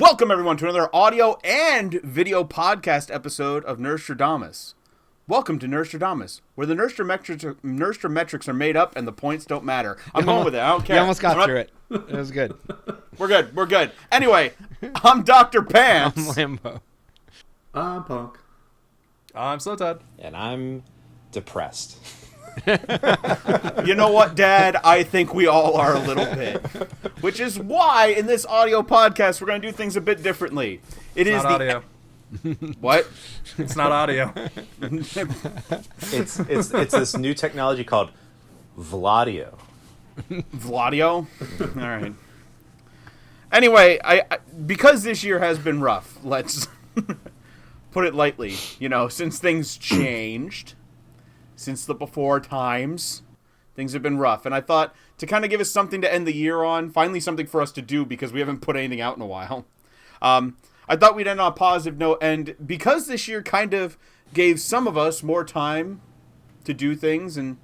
Welcome, everyone, to another audio and video podcast episode of Nerdstrodamus. Welcome to Nerdstrodamus, where the nerdstrometrics are made up and the points don't matter. I'm going with it. I don't care. You almost got through it. It was good. We're good. Anyway, I'm Dr. Pants. I'm Lambo. I'm Punk. I'm Slotad. And I'm depressed. You know what, Dad? I think we all are a little bit. Which is why, in this audio podcast, we're going to do things a bit differently. It's not audio. What? It's not audio. It's this new technology called Vladio. Vladio? All right. Anyway, I because this year has been rough, let's put it lightly. You know, since things changed, since the before times, things have been rough. And I thought, to kind of give us something to end the year on, finally something for us to do because we haven't put anything out in a while. I thought we'd end on a positive note, and because this year kind of gave some of us more time to do things and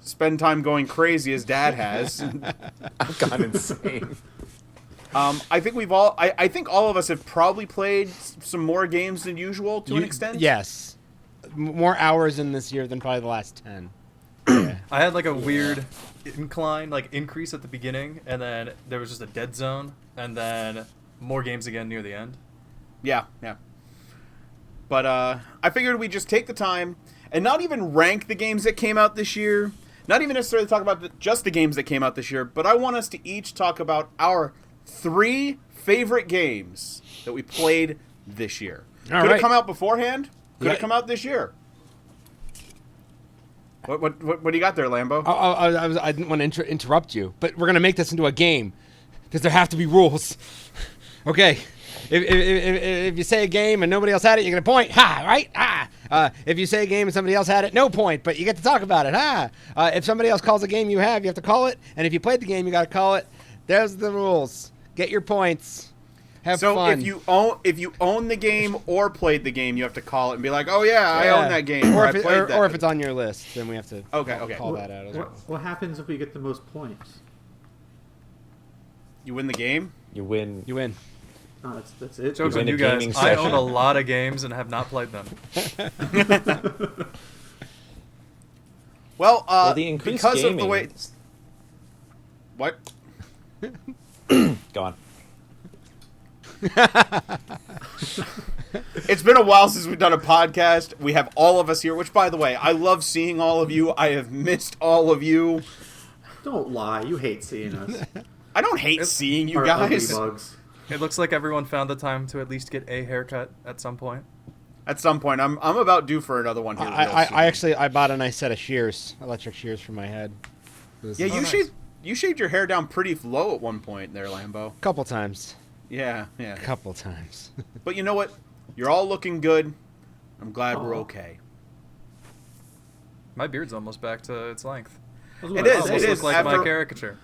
spend time going crazy as Dad has. I've gone insane. I think I think all of us have probably played some more games than usual to an extent. Yes. More hours in this year than probably the last 10. Yeah. I had like a weird increase at the beginning, and then there was just a dead zone, and then more games again near the end. Yeah. But I figured we'd just take the time and not even rank the games that came out this year, not even necessarily talk about just the games that came out this year, but I want us to each talk about our 3 favorite games that we played this year. Could it come out beforehand? Could it come out this year? What do you got there, Lambo? I didn't want to interrupt you, but we're going to make this into a game because there have to be rules. Okay. If you say a game and nobody else had it, you get a point. Ha, right? If you say a game and somebody else had it, no point, but you get to talk about it. If somebody else calls a game you have to call it, and if you played the game, you got to call it. There's the rules. Get your points. Have fun. So if you own the game or played the game, you have to call it and be like, "Oh yeah, I own that game." Or if it's on your list, then we have to call that out as well. What happens if we get the most points? You win the game. You win. Oh, that's it. Jokes win on a you guys. gaming I session. own a lot of games and have not played them. Well, the increased because gaming. of the way. What? Go on. It's been a while since we've done a podcast. We have all of us here, which, by the way, I love seeing all of you. I have missed all of you. Don't lie. You hate seeing us. I don't hate seeing you Our ugly guys. bugs. It looks like everyone found the time to at least get a haircut at some point. At some point, I'm about due for another one here. I bought a nice set of shears, electric shears for my head. Yeah, you shaved your hair down pretty low at one point there, Lambo. A couple times. Yeah. Couple times. But you know what? You're all looking good. I'm glad we're okay. My beard's almost back to its length. It is. Almost looks like my caricature.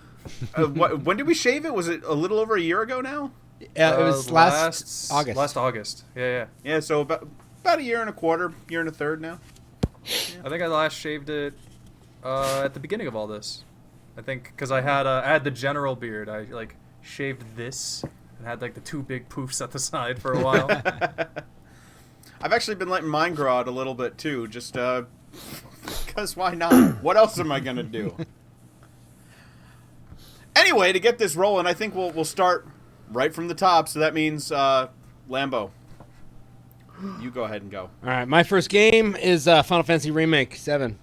When did we shave it? Was it a little over a year ago now? Yeah, it was last August. Last August. Yeah. Yeah, so about a year and a quarter, year and a third now. Yeah. I think I last shaved it at the beginning of all this. I think because I had the general beard. I shaved this and had the 2 big poofs at the side for a while. I've actually been letting mine grow out a little bit too, just because why not? What else am I gonna do? Anyway, to get this rolling, I think we'll start right from the top. So that means Lambo, you go ahead and go. All right, my first game is Final Fantasy Remake 7.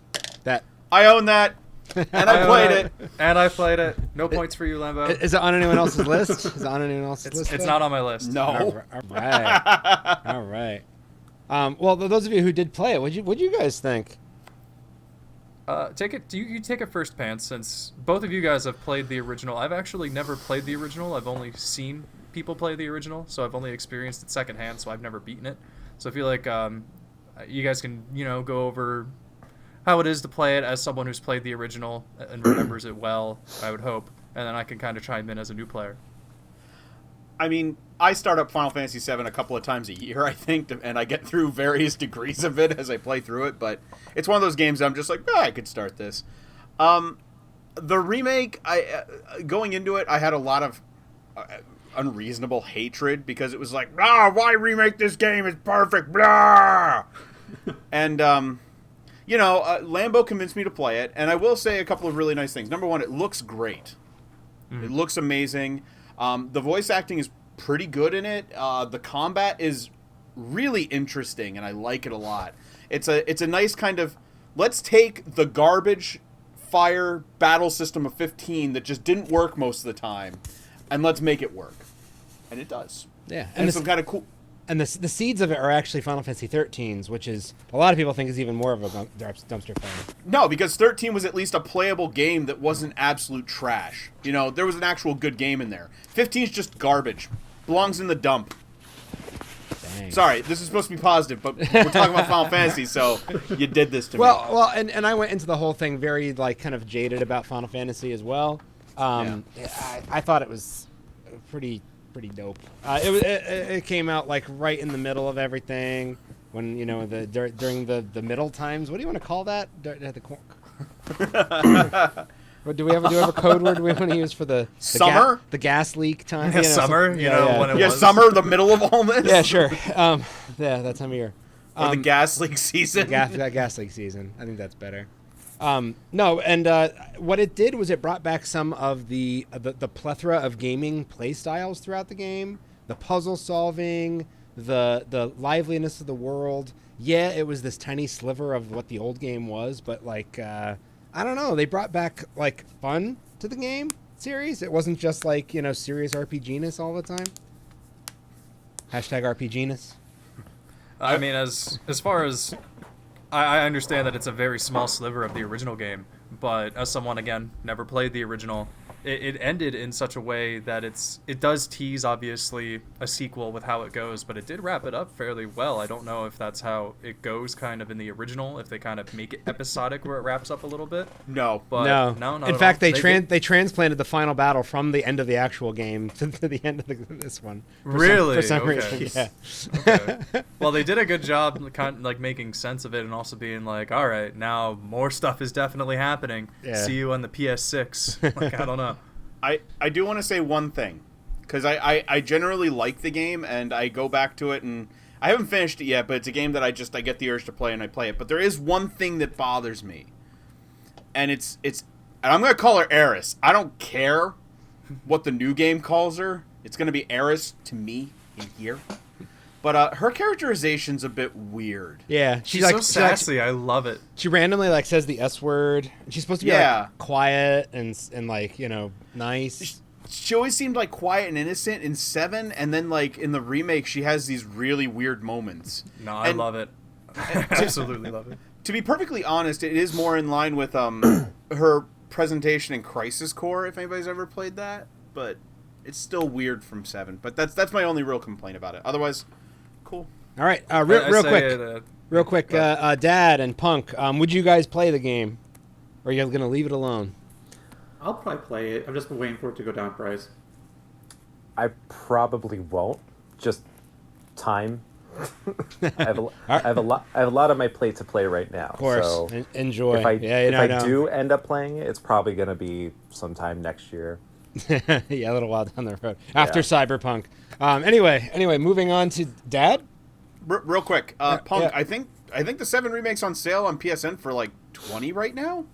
That I own that, and I played it. And I played it. No points for you, Lambo. is it on anyone else's list? Is it on anyone else's list? It's not on my list. No. All right. Well, those of you who did play it, what'd you guys think? Take it. You take it first, Pants, since both of you guys have played the original. I've actually never played the original. I've only seen people play the original, so I've only experienced it secondhand. So I've never beaten it. So I feel like you guys can go over how it is to play it as someone who's played the original and remembers it well. I would hope, and then I can kind of chime in as a new player. I mean, I start up Final Fantasy VII a couple of times a year, I think, and I get through various degrees of it as I play through it, but it's one of those games I'm just like, I could start this. The remake, going into it, I had a lot of unreasonable hatred because it was like, why remake this game? It's perfect, blah. And Lambo convinced me to play it, and I will say a couple of really nice things. Number one, it looks great. It looks amazing. The voice acting is pretty good in it. The combat is really interesting, and I like it a lot. It's a nice kind of, let's take the garbage fire battle system of 15 that just didn't work most of the time, and let's make it work. And it does. Yeah. And it's some kind of cool... And the seeds of it are actually Final Fantasy 13's, which is a lot of people think is even more of a dumpster fire. No, because 13 was at least a playable game that wasn't absolute trash. There was an actual good game in there. 15 is just garbage. Belongs in the dump. Dang. Sorry, this is supposed to be positive, but we're talking about Final Fantasy, so you did this to me. Well, and I went into the whole thing very kind of jaded about Final Fantasy as well. I thought it was pretty dope. It came out right in the middle of everything when during the middle times. What do you want to call that? Do we have a code word we want to use for the summer? The gas leak time? Yeah, summer. When it was. Summer, the middle of all this. Yeah, sure. That time of year. Or the gas leak season. Gas leak season. I think that's better. No, and what it did was it brought back some of the plethora of gaming play styles throughout the game, the puzzle solving, the liveliness of the world. Yeah, it was this tiny sliver of what the old game was, but I don't know. They brought back fun to the game series. It wasn't just serious RPGness all the time. Hashtag RPGness. I mean, as far as I understand that it's a very small sliver of the original game, but as someone, again, never played the original, it ended in such a way that it does tease, obviously, a sequel with how it goes, but it did wrap it up fairly well. I don't know if that's how it goes kind of in the original, if they kind of make it episodic where it wraps up a little bit. No. But no, not in at fact, all. they transplanted the final battle from the end of the actual game to the end of this one. Really? For some Okay. reason, yeah. Okay. Well, they did a good job kind of making sense of it and also being like, all right, now more stuff is definitely happening. Yeah. See you on the PS6. I don't know. I do want to say one thing, because I generally like the game, and I go back to it, and I haven't finished it yet, but it's a game that I get the urge to play, and I play it. But there is one thing that bothers me, and and I'm going to call her Eris. I don't care what the new game calls her. It's going to be Eris to me in here. But her characterization's a bit weird. Yeah, She's so sassy. I love it. She randomly says the S word. She's supposed to be quiet and nice. She always seemed quiet and innocent in 7, and then in the remake she has these really weird moments. No, I love it. Absolutely love it. To be perfectly honest, it is more in line with her presentation in Crisis Core, if anybody's ever played that. But it's still weird from 7. But that's my only real complaint about it. Otherwise, cool. All right, real quick, Dad and Punk, would you guys play the game, or are you going to leave it alone? I'll probably play it. I've just been waiting for it to go down in price. I probably won't. Just time. I have a lot on my plate to play right now. Of course, so enjoy. If I do end up playing it, it's probably going to be sometime next year. Yeah, a little while down the road after Cyberpunk. Anyway, moving on to Dad. Real quick, Punk. Yeah. I think the 7 remake's on sale on PSN for $20 right now.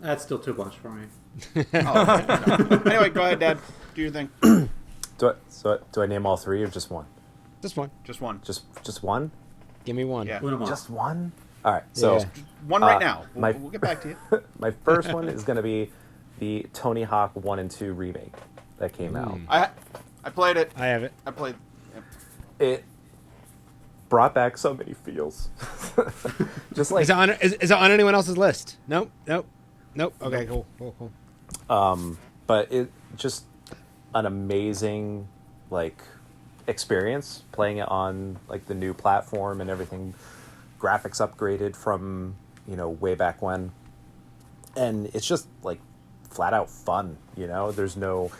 That's still too much for me. Oh, okay. No. Anyway, go ahead, Dad. Do your thing. Do I name all 3 or just one? Just one. Just one. Just one? Give me one. Yeah. Just one? All right. So one right now. my- We'll get back to you. my first one is going to be the Tony Hawk 1 and 2 remake that came out. I played it. I have it. I played. It brought back so many feels. Just Is it on anyone else's list? Nope. Okay, cool. But it just an amazing experience playing it on the new platform and everything, graphics upgraded from way back when, and it's just flat out fun. There's no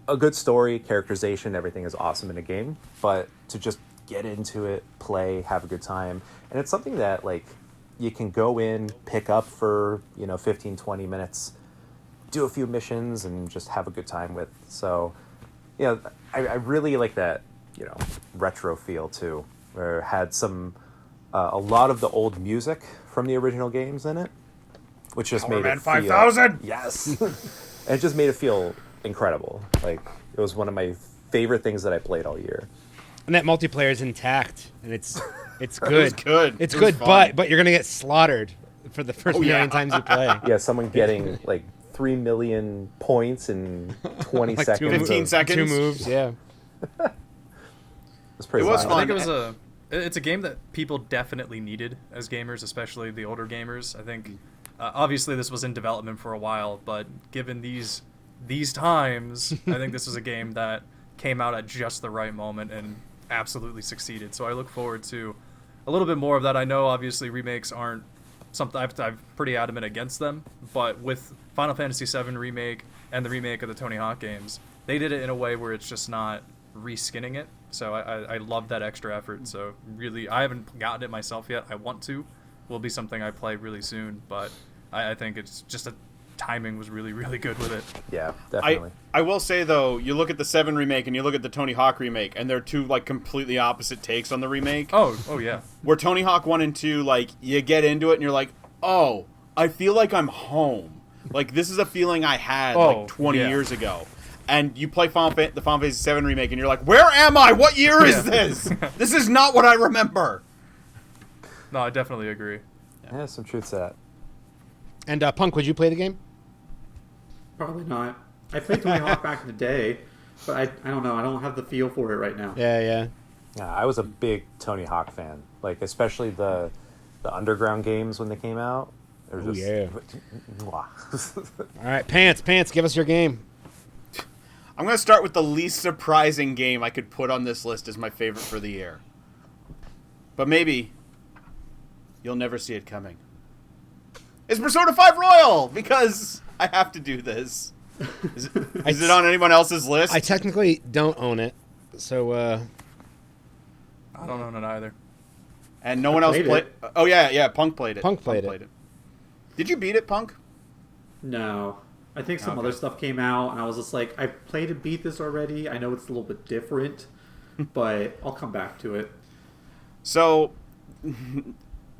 a good story, characterization, everything is awesome in a game, but to just get into it, play, have a good time, and it's something that you can go in, pick up for 15-20 minutes, do a few missions, and just have a good time with. So Yeah, I really like that, retro feel too, where it had a lot of the old music from the original games in it, which just made it feel... 5000! Yes! And it just made it feel incredible. Like, it was one of my favorite things that I played all year. And that multiplayer is intact, and it's good. It was good. It's It was good, fun. but you're gonna get slaughtered for the first million times you play. Yeah, someone getting like 3 million points in 20 Like seconds. 15 seconds. 2 moves, yeah. It's pretty It was violent. fun. I think it's a game that people definitely needed as gamers, especially the older gamers. I think obviously this was in development for a while, but given these times, I think this is a game that came out at just the right moment and absolutely succeeded. So I look forward to a little bit more of that. I know obviously remakes aren't something I'm pretty adamant against them, but with Final Fantasy VII Remake and the remake of the Tony Hawk games, they did it in a way where it's just not reskinning it. So I love that extra effort. So really, I haven't gotten it myself yet. I want to. Will be something I play really soon, but I think it's just timing was really, really good with it. Yeah, definitely. I will say though, you look at the 7 remake and you look at the Tony Hawk remake, and they're two like completely opposite takes on the remake. Oh yeah. Where Tony Hawk 1 and 2, like, you get into it and you're like, oh, I feel like I'm home. Like, this is a feeling I had like 20 years ago. And you play the Final Fantasy 7 remake and you're like, where am I? What year is this? This is not what I remember. No, I definitely agree. Yeah, some truth to that. And Punk, would you play the game? Probably not. I played Tony Hawk back in the day, but I don't know. I don't have the feel for it right now. Yeah. Yeah, I was a big Tony Hawk fan. Like, especially the Underground games when they came out. Oh, yeah. Mwah. All right, Pants, give us your game. I'm going to start with the least surprising game I could put on this list as my favorite for the year. But maybe you'll never see it coming. It's Persona 5 Royal, because I have to do this. Is it on anyone else's list? I technically don't own it, so I don't own it either. And no one else played it. Oh, yeah, Punk played it. Punk played it. Did you beat it, Punk? No. I think some other stuff came out, and I was just like, I played and beat this already. I know it's a little bit different, but I'll come back to it. So,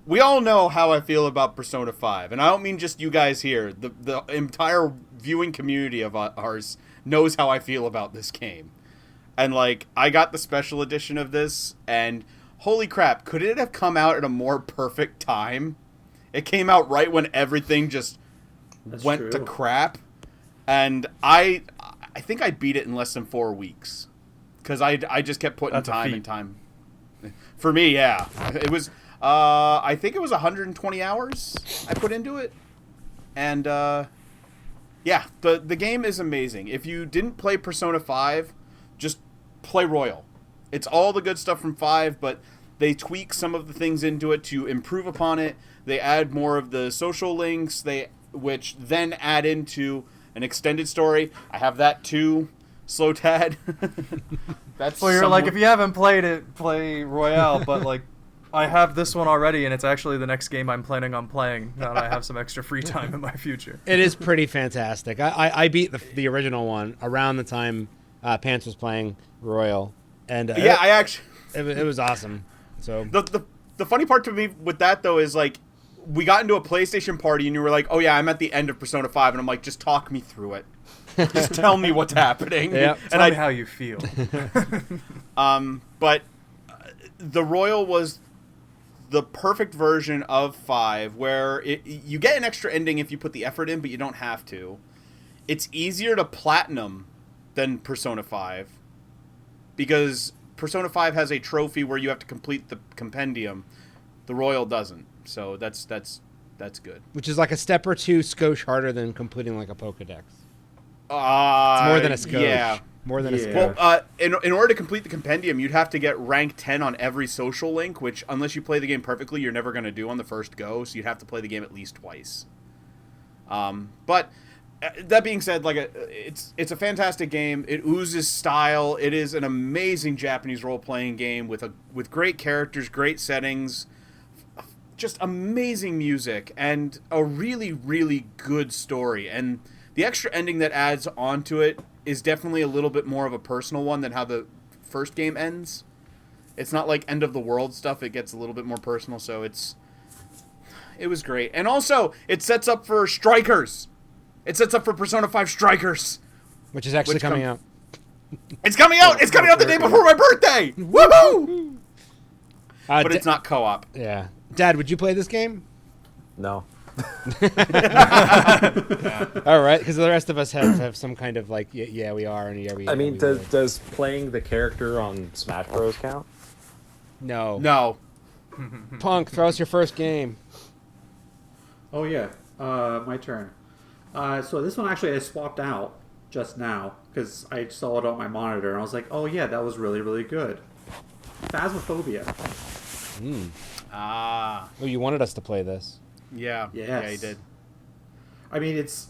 we all know how I feel about Persona 5, and I don't mean just you guys here. The entire viewing community of ours knows how I feel about this game. And, like, I got the special edition of this, and holy crap, could it have come out at a more perfect time? It came out right when everything just went to crap, and I think I beat it in less than 4 weeks, because I just kept putting time and time. For me, yeah, it was. I think it was 120 hours I put into it, and yeah, the game is amazing. If you didn't play Persona 5, just play Royal. It's all the good stuff from 5, but they tweak some of the things into it to improve upon it. They add more of the social links, which then add into an extended story. I have that too, Slotad. That's Well, you're like, if you haven't played it, play Royale, but like, I have this one already, and it's actually the next game I'm planning on playing, now that I have some extra free time in my future. it is pretty fantastic. I beat the original one around the time Pants was playing Royal, and yeah, I actually it was awesome. So the funny part to me with that though is like, we got into a PlayStation party and you were like, oh yeah, I'm at the end of Persona 5, and I'm like, just talk me through it. Just tell me what's happening. Yep. And Tell me how you feel. But the Royal was the perfect version of 5, where you get an extra ending if you put the effort in, but you don't have to. It's easier to platinum than Persona 5, because Persona 5 has a trophy where you have to complete the compendium. The Royal doesn't. So that's good. which is like a step or two skosh harder than completing like a Pokedex. It's More than a skosh. Yeah. More than a Yeah. skosh. Well, in order to complete the compendium, you'd have to get rank 10 on every social link, which, unless you play the game perfectly, you're never going to do on the first go, so you'd have to play the game at least twice. But that being said, like, it's a fantastic game. It oozes style. It is an amazing Japanese role-playing game with great characters, great settings, just amazing music, and a really, really good story. And The extra ending that adds onto it is definitely a little bit more of a personal one than how the first game ends. It's not like end of the world stuff. It gets a little bit more personal, so it was great. And also, it sets up for Strikers. It sets up for Persona 5 Strikers. Which is actually coming out. It's coming out! It's coming out the day before my birthday! Woohoo! But it's not co-op. Yeah. Dad, would you play this game? No. All right, because the rest of us have some kind of like, yeah, we are, and yeah, we. I mean, we does playing the character on Smash Bros. Count? No. No. Punk, throw us your first game. Oh yeah, my turn. So this one actually I swapped out just now because I saw it on my monitor and I was like, oh yeah, that was really, really good. Phasmophobia. Ah. Oh, you wanted us to play this. Yeah. Yes. Yeah, he did. I mean, it's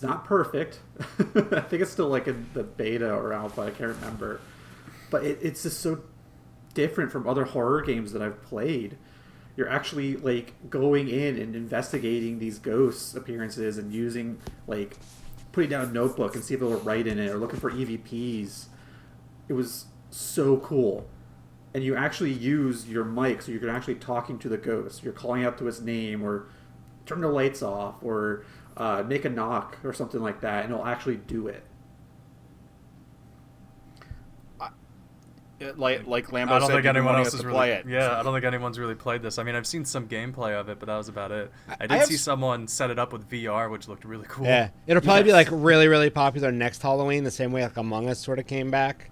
not perfect. I think it's still like in the beta or alpha. I can't remember. But it's just so different from other horror games that I've played. You're actually like going in and investigating these ghost appearances and using like putting down a notebook and see if they'll write in it or looking for EVPs. It was so cool. And you actually use your mic, so you're actually talking to the ghost. You're calling out to his name, or turn the lights off, or make a knock, or something like that, and it'll actually do it. Like Lambo I don't said, think anyone else has has to really play it. Yeah, I don't think anyone's really played this. I mean, I've seen some gameplay of it, but that was about it. I did have see someone set it up with VR, which looked really cool. Yeah, it'll probably be Yes. like really, really popular next Halloween, the same way like Among Us sort of came back.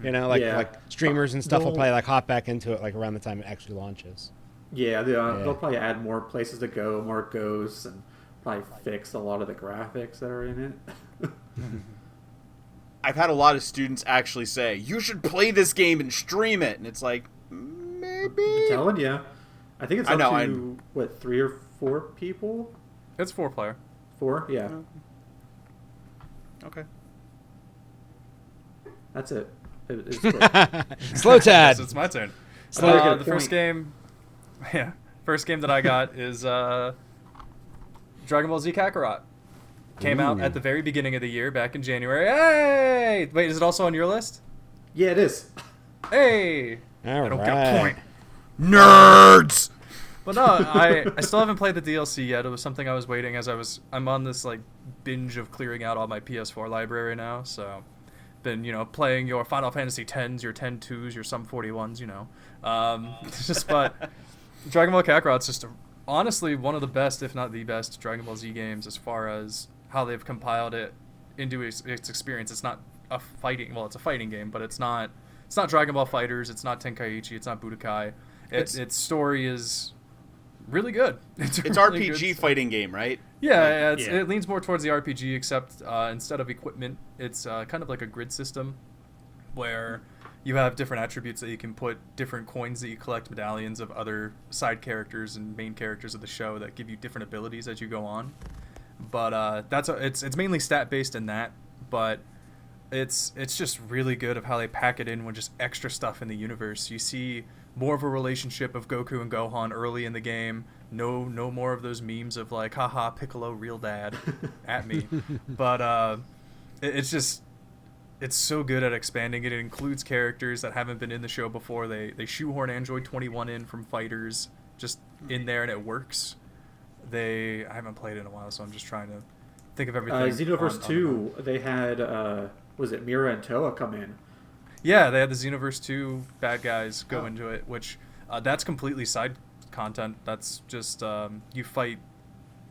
You know, like Yeah. like streamers and stuff will They'll- probably like hop back into it like around the time it actually launches. Yeah, they'll probably add more places to go, more ghosts, and probably fix a lot of the graphics that are in it. I've had a lot of students actually say, you should play this game and stream it. And it's like, maybe. I'm telling you. I think it's I up know, to, what, 3 or 4 people? It's 4-player. 4? Yeah. Okay. That's it. It's quick. Slotad. Yes, it's my turn. Very good The first point. game, first game that I got is Dragon Ball Z Kakarot. Came out at the very beginning of the year, back in January. Hey! Wait, is it also on your list? Yeah, it is. Hey! All I don't right. get a point. Nerds! But no, I still haven't played the DLC yet. It was something I was waiting as I'm on this like binge of clearing out all my PS4 library now, so been, playing your Final Fantasy 10s, your 10-2s, your some 41s, but Dragon Ball Kakarot's just honestly one of the best, if not the best, Dragon Ball Z games as far as how they've compiled it into its experience. It's not a fighting, well, it's a fighting game, but it's not Dragon Ball Fighters, it's not Tenkaichi, it's not Budokai. Its story is really good. It's It's really RPG good fighting game, right? Yeah, Yeah. it leans more towards the RPG, except instead of equipment, it's kind of like a grid system where you have different attributes that you can put, different coins that you collect, medallions of other side characters and main characters of the show that give you different abilities as you go on. But it's mainly stat based in that, but it's just really good of how they pack it in with just extra stuff in the universe. You see more of a relationship of Goku and Gohan early in the game. No more of those memes of like, haha, Piccolo, real dad, at me. But it's so good at expanding it. It includes characters that haven't been in the show before. They shoehorn Android 21 in from Fighters just in there, and it works. I haven't played it in a while, so I'm just trying to think of everything. Xenoverse on 2, they had, was it Mira and Toa come in? Yeah, they had the Xenoverse 2 bad guys go into it, which that's completely side content. That's just you fight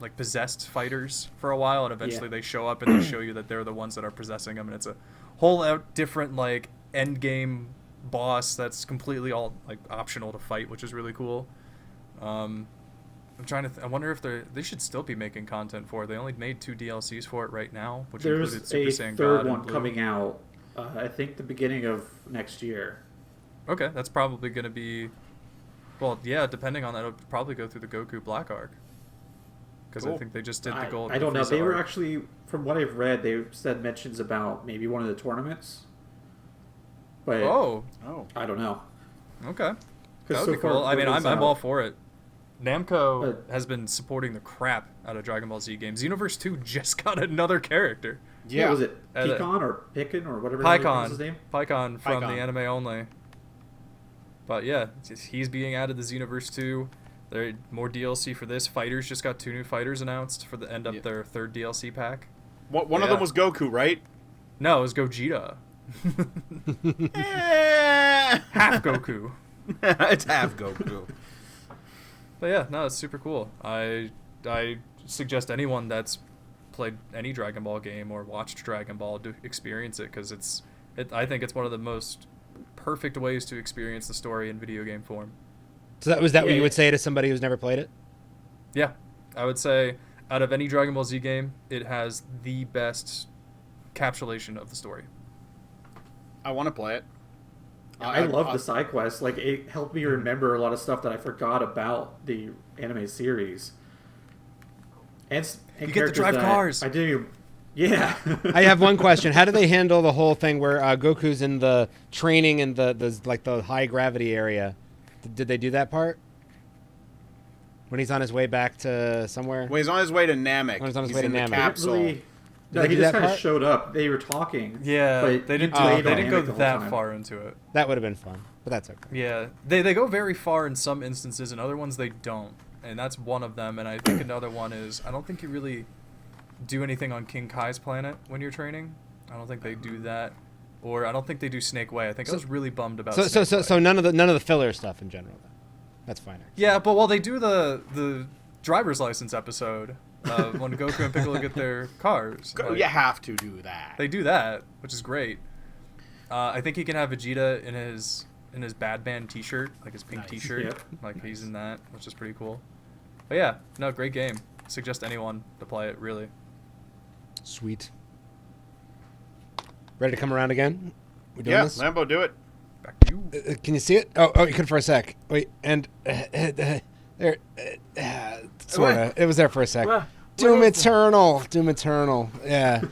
like possessed fighters for a while, and eventually they show up and they show you that they're the ones that are possessing them, and it's a whole out different like end game boss that's completely all like optional to fight, which is really cool. I'm trying to I wonder if they should still be making content for it. They only made 2 DLCs for it right now, which There's included Super a Saiyan third God and one Blue. coming out, I think the beginning of next year. Okay, that's probably going to be... Well, yeah, depending on that, it'll probably go through the Goku Black Arc. Because I think they just did the gold. I don't know. Frieza They were arc. actually, from what I've read, they said mentions about maybe one of the tournaments. But Oh, Oh. I don't know. okay. That 'Cause would so be far cool. I mean, word is I'm out. all for it. Namco has been supporting the crap out of Dragon Ball Z games. Xenoverse 2 just got another character. Yeah, was it Pecan or Picken or whatever his name? Pycon from the anime only. But yeah, he's being added to Xenoverse 2. There are more DLC for this. Fighters just got 2 new fighters announced for the end up their 3rd DLC pack. One of them was Goku, right? No, it was Gogeta. Half Goku. It's half Goku. But yeah, no, it's super cool. I suggest anyone that's played any Dragon Ball game or watched Dragon Ball to experience it, because I think it's one of the most perfect ways to experience the story in video game form. So was that what you would say to somebody who's never played it? Yeah, I would say out of any Dragon Ball Z game, it has the best encapsulation of the story. I want to play it. I love the side quests. Like, it helped me remember a lot of stuff that I forgot about the anime series. And you get to drive cars. I do. Yeah. I have one question. How do they handle the whole thing where Goku's in the training in the high gravity area? Did they do that part? When he's on his way back to somewhere? When he's on his way to Namek. When he's on his way to Namek. The capsule. No, he just kind of showed up. They were talking. Yeah, but they didn't go that far into it. That would have been fun, but that's okay. Yeah, they go very far in some instances, and other ones they don't. And that's one of them, and I think another one is, I don't think you really do anything on King Kai's planet when you're training. I don't think they do that. Or I don't think they do Snake Way. I think I was really bummed about Snake Way. So none of the filler stuff in general, then. That's fine. Actually. Yeah, but they do the driver's license episode when Goku and Piccolo get their cars. You have to do that. They do that, which is great. I think he can have Vegeta in his Bad Band t-shirt, like his pink t-shirt. Yep. Like he's in that, which is pretty cool. But yeah, no, great game. Suggest anyone to play it, really. Sweet. Ready to come around again? We doing this? Lambo, do it. Back to you. Can you see it? Oh, you could for a sec. Wait, and there, sorta. It was there for a sec. Doom Eternal. Yeah.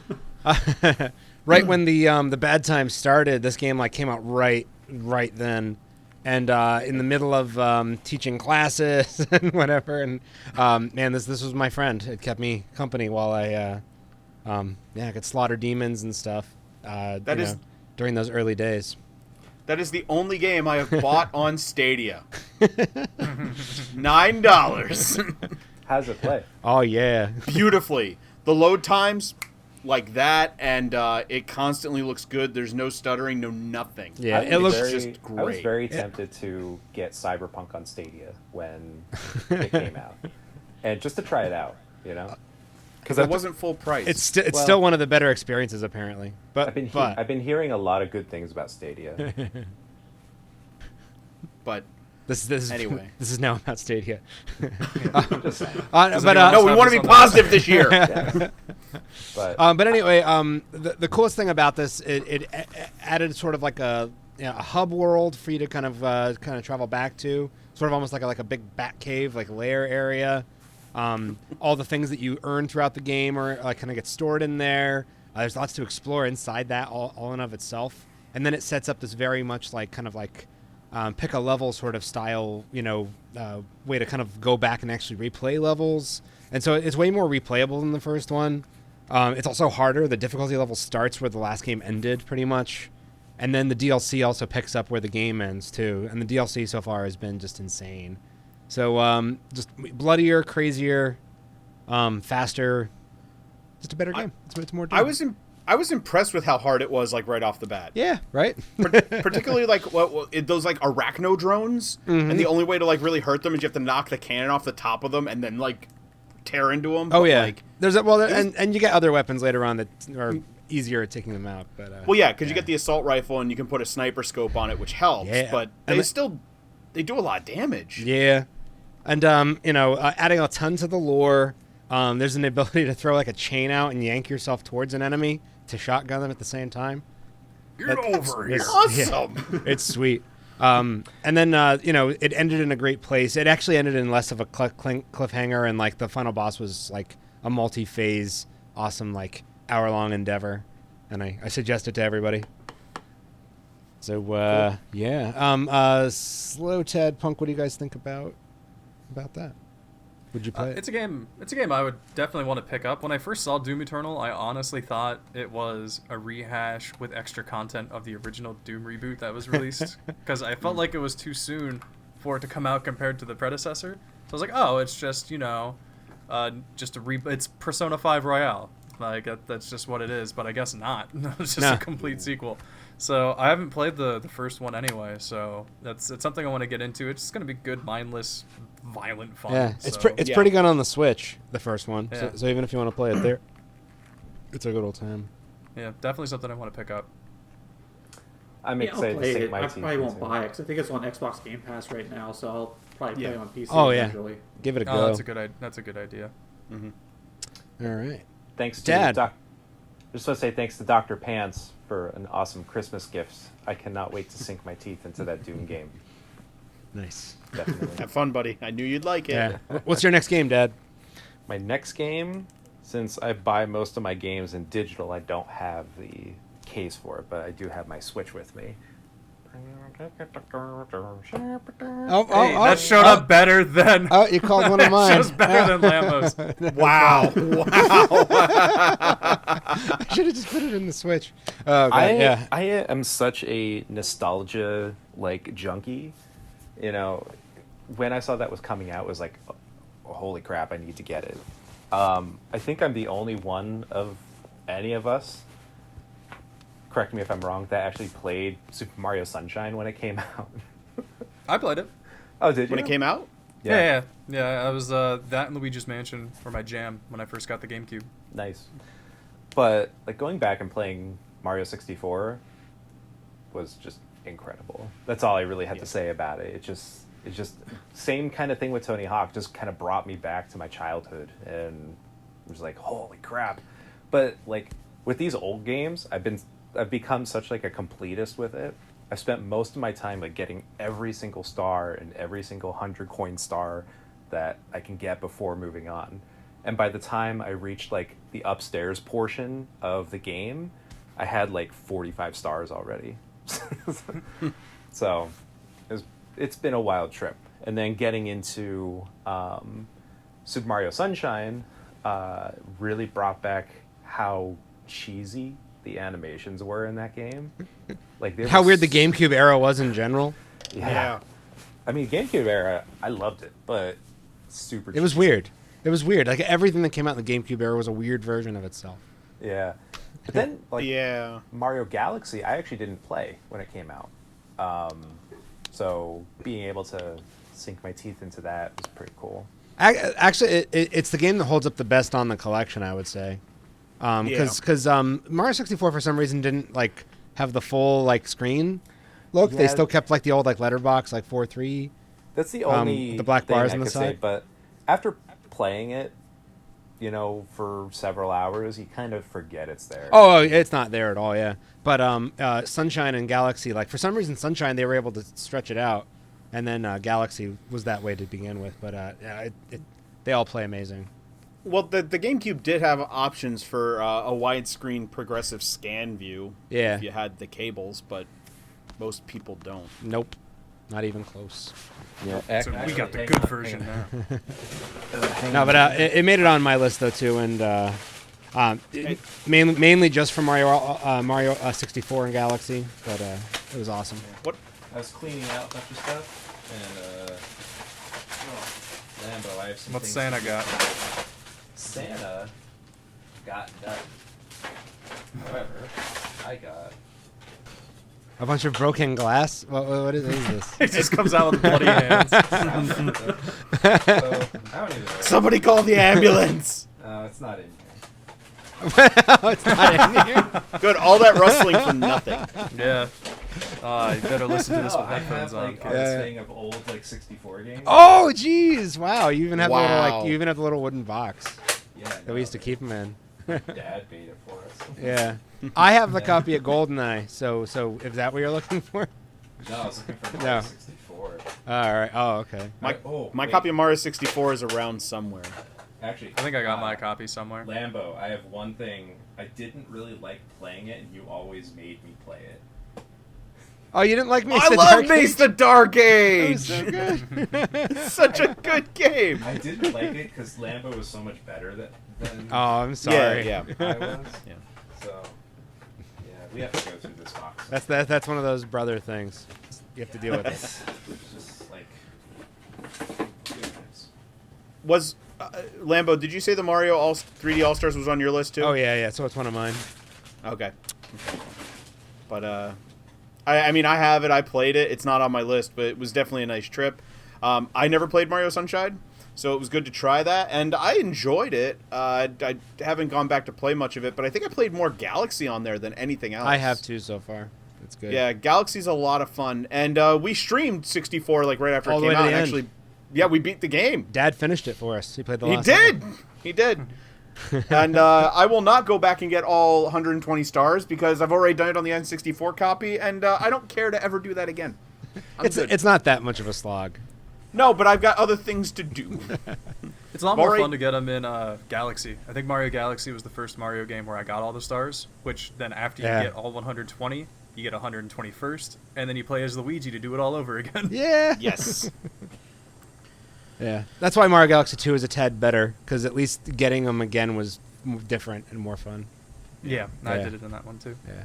Right when the bad times started, this game came out right then, and in the middle of teaching classes and whatever. And man, this was my friend. It kept me company while I could slaughter demons and stuff. During those early days. That is the only game I have bought on Stadia. $9. How does it play? Oh, yeah. Beautifully. The load times, like that, and it constantly looks good. There's no stuttering, no nothing. Yeah, it looks just great. I was very tempted to get Cyberpunk on Stadia when it came out. And just to try it out, Because it wasn't full price. It's still one of the better experiences, apparently. But I've been hearing a lot of good things about Stadia. But this is anyway. This is now about Stadia. I'm just saying. No, we want to be positive this year. Yeah. But anyway, the coolest thing about this, it added sort of like a hub world for you to kind of travel back to, sort of almost like a big bat cave, like lair area. All the things that you earn throughout the game are kind of get stored in there. There's lots to explore inside that all in of itself. And then it sets up this very much pick a level sort of style, way to kind of go back and actually replay levels. And so it's way more replayable than the first one. It's also harder. The difficulty level starts where the last game ended pretty much. And then the DLC also picks up where the game ends too. And the DLC so far has been just insane. So just bloodier, crazier, faster, just a better game. It's more. I was impressed with how hard it was, right off the bat. Yeah, right. Particularly those arachno drones, and the only way to really hurt them is you have to knock the cannon off the top of them and then tear into them. Oh yeah. And you get other weapons later on that are easier at taking them out. But because you get the assault rifle and you can put a sniper scope on it, which helps. Yeah. But they do a lot of damage. Yeah. And, adding a ton to the lore, there's an ability to throw a chain out and yank yourself towards an enemy to shotgun them at the same time. Get over here. Awesome. Yeah, it's sweet. And then, it ended in a great place. It actually ended in less of a cliffhanger, and, the final boss was, a multi-phase, awesome, hour-long endeavor. And I suggest it to everybody. So, cool. Yeah. Slotad, Punk, what do you guys think about about that? Would you play it? It's a game I would definitely want to pick up. When I first saw Doom Eternal, I honestly thought it was a rehash with extra content of the original Doom reboot that was released, because I felt like it was too soon for it to come out compared to the predecessor. So I was like, oh, it's just, just it's Persona 5 Royale. Like, that's just what it is, but I guess not. It's just a complete sequel. So I haven't played the first one anyway, so it's something I want to get into. It's just going to be good, mindless, violent fun. Yeah, so. it's pretty good on the Switch, the first one. Yeah. So even if you want to play it there, it's a good old time. Yeah, definitely something I want to pick up. I'm I'll excited to play sink it. my I teeth probably won't into buy it because I think it's on Xbox Game Pass right now, so I'll probably play it on PC eventually. Give it a Oh, go. that's a good idea. All right. Thanks to Dad. Just want to say thanks to Dr. Pants for an awesome Christmas gift. I cannot wait to sink my teeth into that Doom game. Nice. Definitely. Have fun, buddy. I knew you'd like it. Yeah. What's your next game, Dad? My next game, since I buy most of my games in digital, I don't have the case for it, but I do have my Switch with me. That showed up better than. Oh, you called one of mine. Shows better than Lambo's. Wow. Wow. I should have just put it in the Switch. Oh, God, yeah. I am such a nostalgia junkie. When I saw that was coming out, it was like, oh, holy crap, I need to get it. I think I'm the only one of any of us, correct me if I'm wrong, that actually played Super Mario Sunshine when it came out. I played it. Oh, did you? When it came out? Yeah. I was that and Luigi's Mansion for my jam when I first got the GameCube. Nice. But going back and playing Mario 64 was just incredible. That's all I really had to say about it. It's just same kind of thing with Tony Hawk. Just kind of brought me back to my childhood, and it was like, holy crap. But with these old games, I've become such a completist with it. I've spent most of my time getting every single star and every single 100 coin star that I can get before moving on. And by the time I reached the upstairs portion of the game, I had 45 stars already. So it's been a wild trip. And then getting into Super Mario Sunshine really brought back how cheesy the animations were in that game. How weird the GameCube era was in general. Yeah. I mean, GameCube era, I loved it, but super cheesy. It was weird. It was weird. Everything that came out in the GameCube era was a weird version of itself. Yeah. But then, yeah. Mario Galaxy, I actually didn't play when it came out. So being able to sink my teeth into that was pretty cool. Actually, it's the game that holds up the best on the collection, I would say. Because Mario 64 for some reason didn't have the full screen look. Yeah. They still kept the old letterbox 4:3. That's the only the black thing bars I on the could side. say, but after playing it, for several hours, you kind of forget it's there. Oh, it's not there at all. Yeah, but Sunshine and Galaxy, for some reason, Sunshine they were able to stretch it out, and then Galaxy was that way to begin with. But they all play amazing. Well, the GameCube did have options for a widescreen progressive scan view. Yeah. If you had the cables, but most people don't. Nope, not even close. Yeah, So we got the good version now. No, but it made it on my list though too, and mainly just for Mario 64 and Galaxy, but it was awesome. What? I was cleaning out a bunch of stuff, and Lambo, I have some What's things Santa to- got? Santa got none. However, I got... A bunch of broken glass. What is this? It just comes out with bloody hands. So, I don't even know. Somebody call the ambulance! No, it's not in here. It's not in here. Good, all that rustling for nothing. Yeah. You better listen to this with I headphones have on. this thing of old 64 games. Oh, jeez! Wow, you even have the Wow. little you even have the little wooden box Yeah, that we used to keep them in. Dad made it for us. Yeah, I have the copy of GoldenEye. So is that what you're looking for? No, I was looking for No. Mario 64. All right. Oh, okay. My Wait. copy of Mario 64 is around somewhere. Actually, I think I got my copy somewhere. Lambo, I have one thing. I didn't really like playing it, and you always made me play it. Oh, you didn't like Mace I the love Dark Mace Age? the Dark That Age. was so good. It's such a good game. I didn't like it because Lambo was so much better than Oh, I'm sorry. Yeah. I was. Yeah. So, yeah, we have to go through this box. That's one of those brother things. You have to deal with it. It's just like goodness. Was Lambo? Did you say the Mario 3D All Stars was on your list too? Oh yeah. So it's one of mine. Okay. But I mean, I have it. I played it. It's not on my list, but it was definitely a nice trip. I never played Mario Sunshine, so it was good to try that, and I enjoyed it. I haven't gone back to play much of it, but I think I played more Galaxy on there than anything else. I have two so far. It's good. Yeah, Galaxy's a lot of fun, and we streamed 64 like right after All it the came way to out. the And end. actually, yeah, we beat the game. Dad finished it for us. He played the He last did. level. He did. And I will not go back and get all 120 stars because I've already done it on the N64 copy, and I don't care to ever do that again. I'm good. It's not that much of a slog. No, but I've got other things to do. It's a lot more Alright. fun to get them in Galaxy. I think Mario Galaxy was the first Mario game where I got all the stars, which then after you Yeah. get all 120, you get 121st, and then you play as Luigi to do it all over again. Yeah. Yes. Yeah. That's why Mario Galaxy 2 is a tad better, because at least getting them again was different and more fun. Yeah, I Yeah. did it in that one too. Yeah.